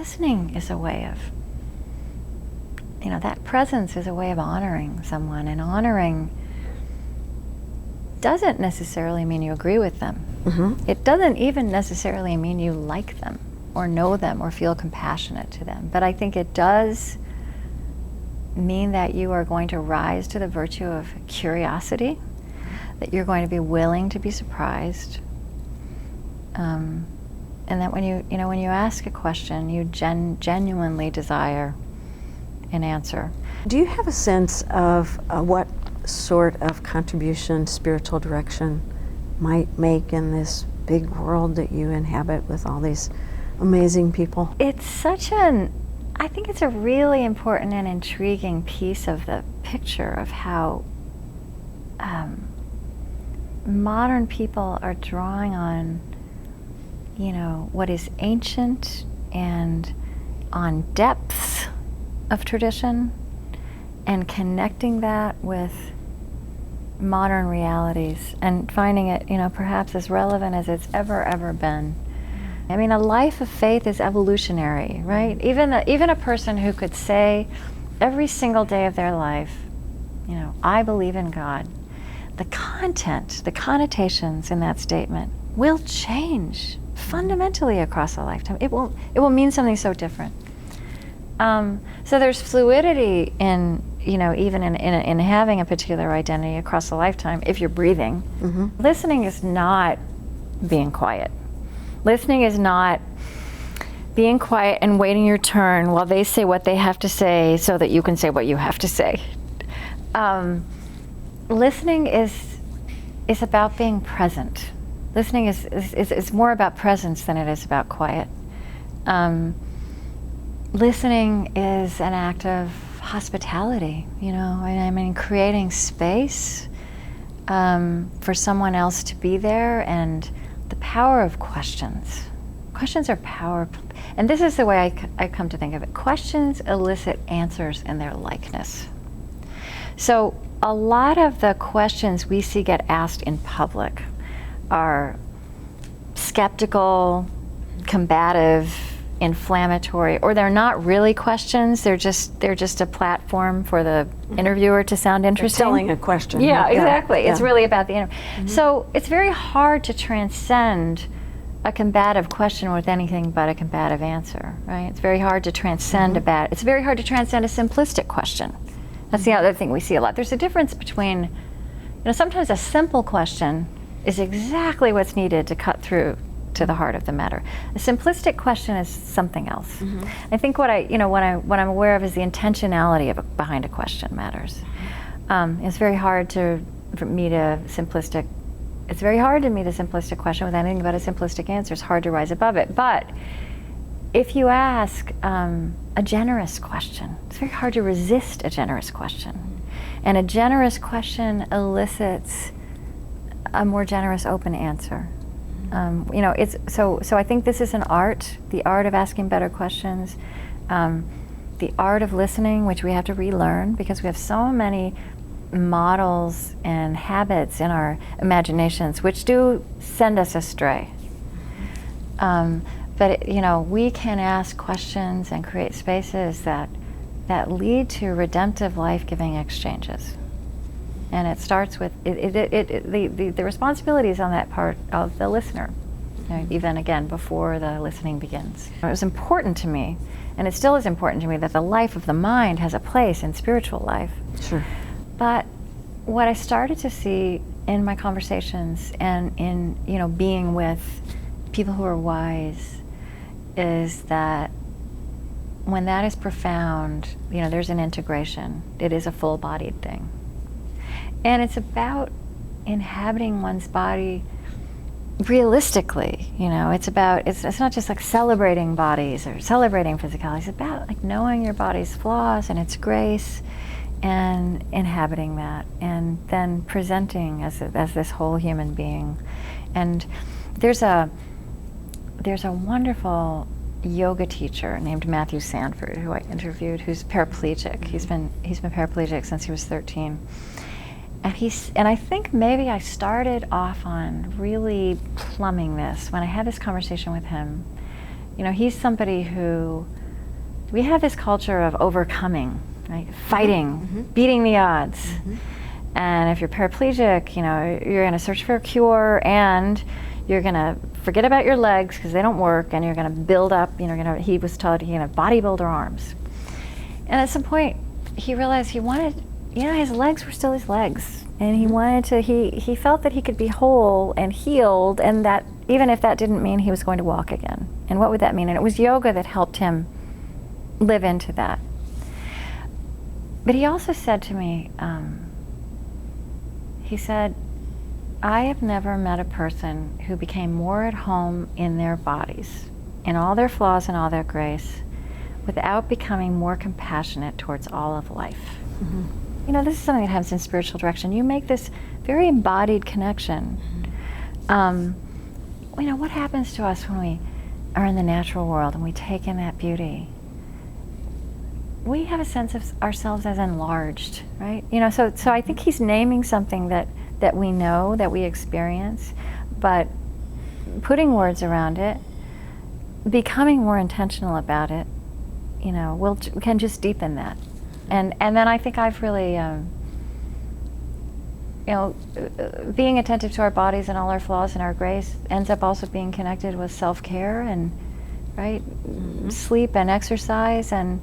listening is a way of, that presence is a way of honoring someone, and honoring doesn't necessarily mean you agree with them. Mm-hmm. It doesn't even necessarily mean you like them or know them or feel compassionate to them. But I think it does mean that you are going to rise to the virtue of curiosity, that you're going to be willing to be surprised, and that when you ask a question, you genuinely desire an answer. Do you have a sense of what sort of contribution spiritual direction might make in this big world that you inhabit with all these amazing people? I think it's a really important and intriguing piece of the picture of how modern people are drawing on, what is ancient and on depths of tradition and connecting that with modern realities and finding it, perhaps as relevant as it's ever been. I mean, a life of faith is evolutionary, right? Even a person who could say every single day of their life, I believe in God, the content, the connotations in that statement will change fundamentally across a lifetime. It will mean something so different. So there's fluidity in, even in having a particular identity across a lifetime if you're breathing. Mm-hmm. Listening is not being quiet. Listening is not being quiet and waiting your turn while they say what they have to say so that you can say what you have to say. Listening is about being present. Listening is more about presence than it is about quiet. Listening is an act of hospitality, I mean, creating space for someone else to be there, and the power of questions. Questions are powerful. And this is the way I come to think of it. Questions elicit answers in their likeness. So a lot of the questions we see get asked in public are skeptical, combative, inflammatory, or they're not really questions. They're just a platform for the interviewer to sound interesting. They're telling a question. Yeah, exactly. Yeah. It's really about the interview. Mm-hmm. So it's very hard to transcend a combative question with anything but a combative answer, right? It's very hard to transcend it's very hard to transcend a simplistic question. That's the other thing we see a lot. There's a difference between, sometimes a simple question is exactly what's needed to cut through to the heart of the matter. A simplistic question is something else. Mm-hmm. I think what I'm aware of is the intentionality behind a question matters. It's very hard to meet a simplistic question with anything but a simplistic answer. It's hard to rise above it. But if you ask a generous question, it's very hard to resist a generous question. And a generous question elicits a more generous open answer. So I think this is an art, the art of asking better questions, the art of listening, which we have to relearn because we have so many models and habits in our imaginations which do send us astray. But we can ask questions and create spaces that lead to redemptive, life-giving exchanges. And it starts with the responsibility is on that part of the listener, even again before the listening begins. It was important to me, and it still is important to me, that the life of the mind has a place in spiritual life. Sure. But what I started to see in my conversations and in being with people who are wise is that when that is profound, there's an integration. It is a full-bodied thing. And it's about inhabiting one's body realistically. It's not just like celebrating bodies or celebrating physicality. It's about like knowing your body's flaws and its grace and inhabiting that, and then presenting as this whole human being. And there's a wonderful yoga teacher named Matthew Sanford who I interviewed, who's paraplegic. He's been paraplegic since he was 13. And I think maybe I started off on really plumbing this when I had this conversation with him. He's somebody who we have this culture of overcoming, right? Fighting, beating the odds. And if you're paraplegic, you know, you're going to search for a cure, and you're going to forget about your legs because they don't work, and you're going to build up, you know, he was told he had bodybuilder arms. And at some point, he realized he wanted, you know, his legs were still his legs. And he wanted to, he felt that he could be whole and healed, and that even if that didn't mean he was going to walk again. And what would that mean? And it was yoga that helped him live into that. But he also said to me, he said, I have never met a person who became more at home in their bodies, in all their flaws and all their grace, without becoming more compassionate towards all of life. You know, this is something that happens in spiritual direction. You make this very embodied connection. You know, what happens to us when we are in the natural world and we take in that beauty? We have a sense of ourselves as enlarged, right? You know, so I think he's naming something that we know, that we experience, but putting words around it, becoming more intentional about it, you know, can just deepen that. And then I think I've really, you know, being attentive to our bodies and all our flaws and our grace ends up also being connected with self-care and, right, sleep and exercise and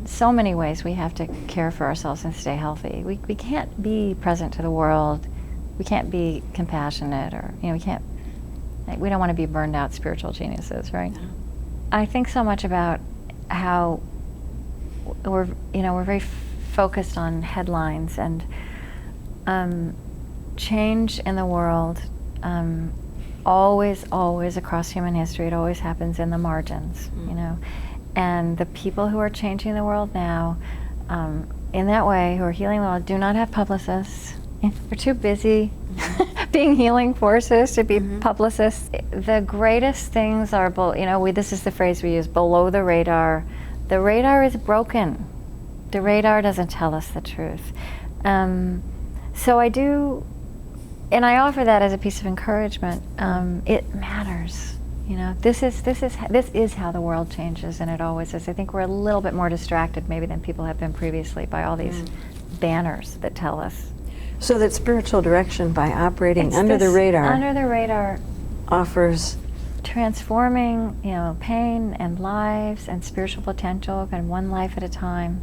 so many ways we have to care for ourselves and stay healthy. We can't be present to the world. We can't be compassionate, or, you know, we don't want to be burned out spiritual geniuses, right? No. I think so much about how we're very focused on headlines and change in the world. Always across human history, it always happens in the margins, you know. And the people who are changing the world now, in that way, who are healing the world, do not have publicists. They're too busy being healing forces to be publicists. The greatest things are, you know, this is the phrase we use, below the radar. The radar is broken. The radar doesn't tell us the truth. So I do, and I offer that as a piece of encouragement. It matters. You know, this is how the world changes, and it always is. I think we're a little bit more distracted maybe than people have been previously by all these banners that tell us. So that spiritual direction, by operating under the radar, offers transforming, you know, pain and lives and spiritual potential, and one life at a time.